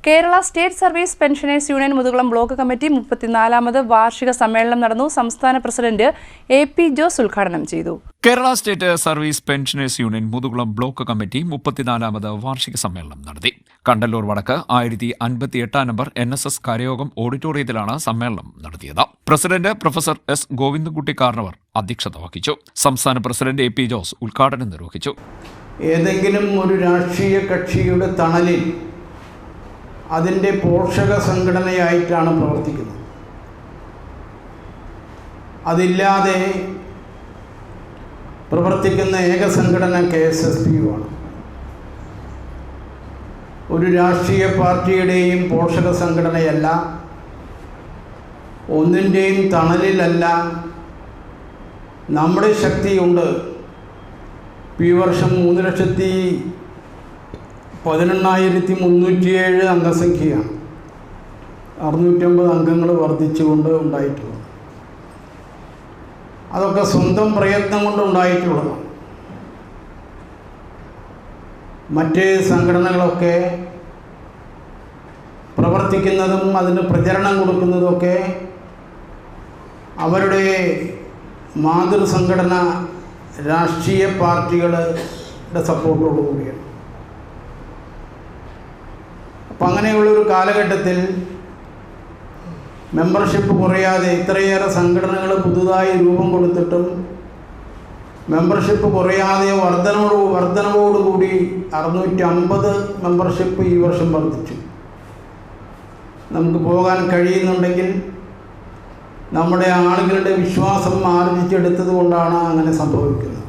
Kerala state service pensioners union Muthukulam block committee 34ാമത് വാർഷിക സമ്മേളനം നടന്നു. സംസ്ഥാന പ്രസിഡന്റ് AP ജോസ് ഉദ്ഘാടനം ചെയ്തു. Kerala state service pensioners union Muthukulam block committee 34ാമത് വാർഷിക സമ്മേളനം നടത്തി. കണ്ടല്ലൂർ വടക്ക് 1058 നമ്പർ NSS കാര്യയോഗം ഓഡിറ്റോറിയത്തിലാണ് സമ്മേളനം നടത്തിയത്. President professor S. ഗോവിന്ദൻകുട്ടി കാർണവർ അധ്യക്ഷത വഹിച്ചു. സംസ്ഥാന പ്രസിഡന്റ് AP ജോസ് ഉദ്ഘാടനം നിർവഹിച്ചു. ഏതെങ്കിലും ഒരു രാഷ്ട്രീയ കക്ഷിയുടെ തണലിൽ അതിൻ്റെ പോഷക സംഘടനയായിട്ടാണ് പ്രവർത്തിക്കുന്നത്. അതില്ലാതെ പ്രവർത്തിക്കുന്ന ഏക സംഘടന KSSPU ആണ്. ഒരു രാഷ്ട്രീയ പാർട്ടിയുടെയും പോഷക സംഘടനയല്ല, ഒന്നിൻ്റെയും തണലിലല്ല. നമ്മുടെ ശക്തിയുണ്ട്. ഈ വർഷം 3,18,307 അംഗസംഖ്യയാണ്. 650 അംഗങ്ങൾ വർദ്ധിച്ചുകൊണ്ട് ഉണ്ടായിട്ടുള്ളത്. അതൊക്കെ സ്വന്തം പ്രയത്നം കൊണ്ട് ഉണ്ടായിട്ടുള്ളതാണ്. മറ്റ് സംഘടനകളൊക്കെ പ്രവർത്തിക്കുന്നതും അതിന് പ്രചരണം കൊടുക്കുന്നതൊക്കെ അവരുടെ മാതൃസംഘടന രാഷ്ട്രീയ പാർട്ടികളുടെ സപ്പോർട്ടോടുകൂടിയാണ്. അപ്പം അങ്ങനെയുള്ളൊരു കാലഘട്ടത്തിൽ മെമ്പർഷിപ്പ് കുറയാതെ ഇത്രയേറെ സംഘടനകൾ പുതുതായി രൂപം കൊടുത്തിട്ടും മെമ്പർഷിപ്പ് കുറയാതെ വർധനവോടുകൂടി 650 മെമ്പർഷിപ്പ് ഈ വർഷം വർദ്ധിച്ചു. നമുക്ക് പോകാൻ കഴിയുന്നുണ്ടെങ്കിൽ നമ്മുടെ ആളുകളുടെ വിശ്വാസം ആർജിച്ചെടുത്തത് കൊണ്ടാണ് അങ്ങനെ സംഭവിക്കുന്നത്.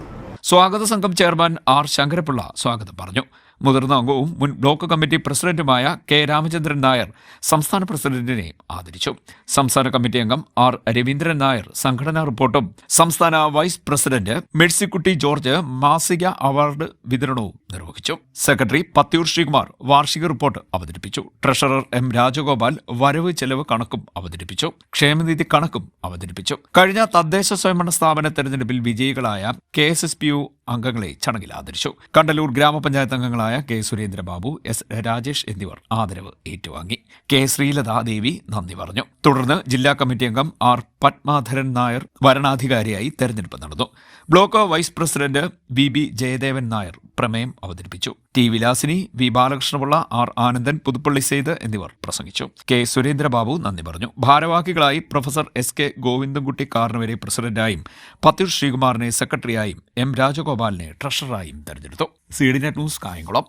സ്വാഗത സംഘം ചെയർമാൻ R. ശങ്കരപിള്ള സ്വാഗതം പറഞ്ഞു. മുതിർന്ന അംഗവും മുൻ ബ്ലോക്ക് കമ്മിറ്റി പ്രസിഡന്റുമായ K. രാമചന്ദ്രൻ നായർ സംസ്ഥാന പ്രസിഡന്റിനെ ആദരിച്ചു. സംസ്ഥാന കമ്മിറ്റി അംഗം R. രവീന്ദ്രൻ നായർ സംഘടനാ റിപ്പോർട്ടും സംസ്ഥാന വൈസ് പ്രസിഡന്റ് മെഴ്സിക്കുട്ടി ജോർജ് മാസിക അവാർഡ് വിതരണവും നിർവഹിച്ചു. സെക്രട്ടറി പത്തിയൂർ ശ്രീകുമാർ വാർഷിക റിപ്പോർട്ട് അവതരിപ്പിച്ചു. Treasurer M. രാജഗോപാൽ വരവ് ചെലവ് കണക്കും അവതരിപ്പിച്ചു. ക്ഷേമനിധി കണക്കും അവതരിപ്പിച്ചു. കഴിഞ്ഞ തദ്ദേശ സ്വയംഭരണ സ്ഥാപന തെരഞ്ഞെടുപ്പിൽ വിജയികളായ KSSPU അംഗങ്ങളെ ചടങ്ങിൽ ആദരിച്ചു. കണ്ടല്ലൂർ ഗ്രാമപഞ്ചായത്ത് അംഗങ്ങളായ K. സുരേന്ദ്രബാബു, S. രാജേഷ് എന്നിവർ ആദരവ് ഏറ്റുവാങ്ങി. K. ശ്രീലതാദേവി നന്ദി പറഞ്ഞു. തുടർന്ന് ജില്ലാ കമ്മിറ്റി അംഗം R. പത്മാധരൻ നായർ വരണാധികാരിയായി തെരഞ്ഞെടുപ്പ് നടന്നു. Block vice president BB Jayadevan Nair പ്രമേയം അവതരിപ്പിച്ചു. T. Vilasini, V. Balakrishna Pillai, R. Anandan, Puthuppally Syed എന്നിവർ പ്രസംഗിച്ചു. K. സുരേന്ദ്രബാബു നന്ദി പറഞ്ഞു. ഭാരവാഹികളായി പ്രൊഫസർ S. K. ഗോവിന്ദൻകുട്ടി കാർണവരെ പ്രസിഡന്റായും പത്തിയൂർ ശ്രീകുമാറിനെ സെക്രട്ടറിയായും M. രാജഗോപാലിനെ ട്രഷററായും തെരഞ്ഞെടുത്തു. CDNet news Kayamkulam.